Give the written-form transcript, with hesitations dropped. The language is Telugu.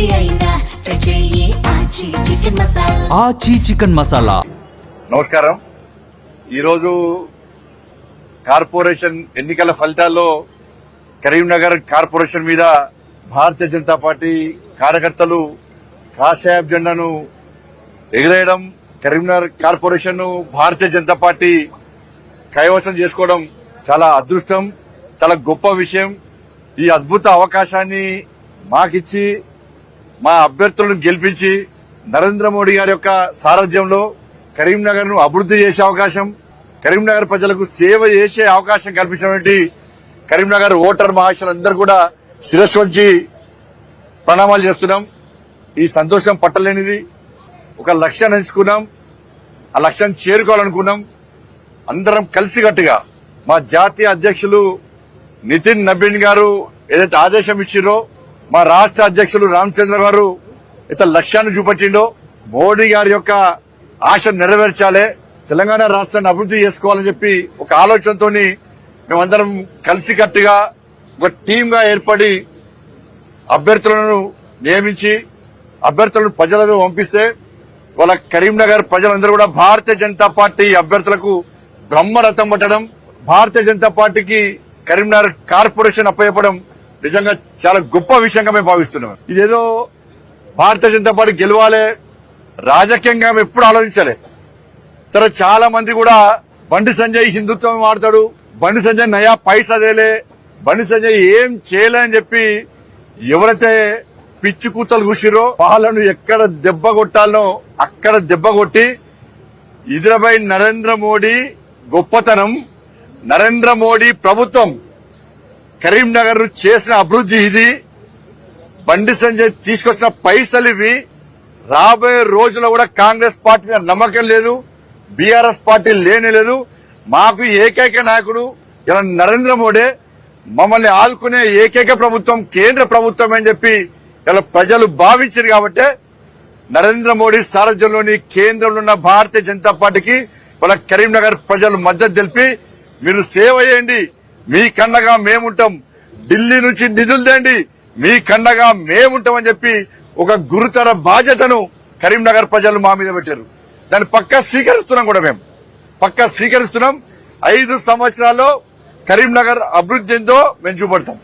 ఏది అయినా ట్రై చెయ్యి ఆచి చికెన్ మసాలా. ఆచి చికెన్ మసాలా. నమస్కారం. ఈరోజు కార్పొరేషన్ ఎన్నికల ఫలితాల్లో కరీంనగర్ కార్పొరేషన్ మీద భారతీయ జనతా పార్టీ కార్యకర్తలు కాషాయ జెండాను ఎగిరేయడం, కరీంనగర్ కార్పొరేషన్ భారతీయ జనతా పార్టీ కైవసం చేసుకోవడం చాలా అదృష్టం, చాలా గొప్ప విషయం. ఈ అద్భుత అవకాశాన్ని మాకిచ్చి మా అభ్యర్థులను గెలిపించి నరేంద్ర మోడీ గారి యొక్క సారథ్యంలో కరీంనగర్ ను అభివృద్ది చేసే అవకాశం, కరీంనగర్ ప్రజలకు సేవ చేసే అవకాశం కల్పించినటువంటి కరీంనగర్ ఓటర్ మహాశయులందరూ కూడా శిరస్సు వంచి ప్రణామాలు చేస్తున్నాం. ఈ సంతోషం పట్టలేనిది. ఒక లక్ష్యాన్ని ఎంచుకున్నాం, ఆ లక్ష్యాన్ని చేరుకోవాలనుకున్నాం. అందరం కలిసికట్టుగా మా జాతీయ అధ్యక్షులు నితిన్ నబీన్ గారు ఏదైతే ఆదేశం ఇచ్చిరో, మా రాష్ట్ర అధ్యక్షులు రామచంద్ర గారు అయితే లక్ష్యాన్ని చూపట్టిండో, మోడీ గారి యొక్క ఆశ నెరవేర్చాలి, తెలంగాణ రాష్ట్రాన్ని అభివృద్ది చేసుకోవాలని చెప్పి ఒక ఆలోచనతో మేమందరం కలిసికట్టుగా ఒక టీమ్ గా ఏర్పడి అభ్యర్థులను నియమించి అభ్యర్థులను ప్రజలకు పంపిస్తే వాళ్ళ కరీంనగర్ ప్రజలందరూ కూడా భారతీయ జనతా పార్టీ అభ్యర్థులకు బ్రహ్మరథం పట్టడం, భారతీయ జనతా పార్టీకి కరీంనగర్ కార్పొరేషన్ అప్పచెప్పడం నిజంగా చాలా గొప్ప విషయంగా మేము భావిస్తున్నాం. ఇదేదో భారతీయ జనతా పార్టీ గెలవాలి రాజకీయంగా మేము ఎప్పుడు ఆలోచించాలి. సరే, చాలా మంది కూడా బండి సంజయ్ హిందుత్వం వాడతాడు, బండి సంజయ్ నయా పైసా దేలే, బండి సంజయ్ ఏం చేయలే అని చెప్పి ఎవరైతే పిచ్చి కూతలు కూసిరో వాళ్ళను ఎక్కడ దెబ్బ కొట్టాలనో అక్కడ దెబ్బ కొట్టి ఇదిరపై నరేంద్ర మోడీ గొప్పతనం, నరేంద్ర మోడీ ప్రభుత్వం కరీంనగర్ చేసిన అభివృద్ది ఇది, బండి సంజయ్ తీసుకొచ్చిన పైసలు ఇవి. రాబోయే రోజుల్లో కూడా కాంగ్రెస్ పార్టీ మీద నమ్మకం లేదు, బీఆర్ఎస్ పార్టీ లేనే లేదు. మాకు ఏకైక నాయకుడు ఇలా నరేంద్ర మోడీ, మమ్మల్ని ఆదుకునే ఏకైక ప్రభుత్వం కేంద్ర ప్రభుత్వం అని చెప్పి ఇలా ప్రజలు భావించారు. కాబట్టి నరేంద్ర మోడీ సారథ్యంలోని కేంద్రంలో ఉన్న భారతీయ జనతా పార్టీకి వాళ్ళ కరీంనగర్ ప్రజలు మద్దతు తెలిపి మీరు సేవ చేయండి, మీ కండగా మేముంటాం, ఢిల్లీ నుంచి నిధులు తేండి, మీ కండగా మేముంటామని చెప్పి ఒక గురుతర బాధ్యతను కరీంనగర్ ప్రజలు మా మీద పెట్టారు. దాన్ని పక్కా స్వీకరిస్తున్నాం కూడా, మేము పక్కా స్వీకరిస్తున్నాం. 5 సంవత్సరాల్లో కరీంనగర్ అభివృద్ధి ఏందో మేము చూపెడతాం.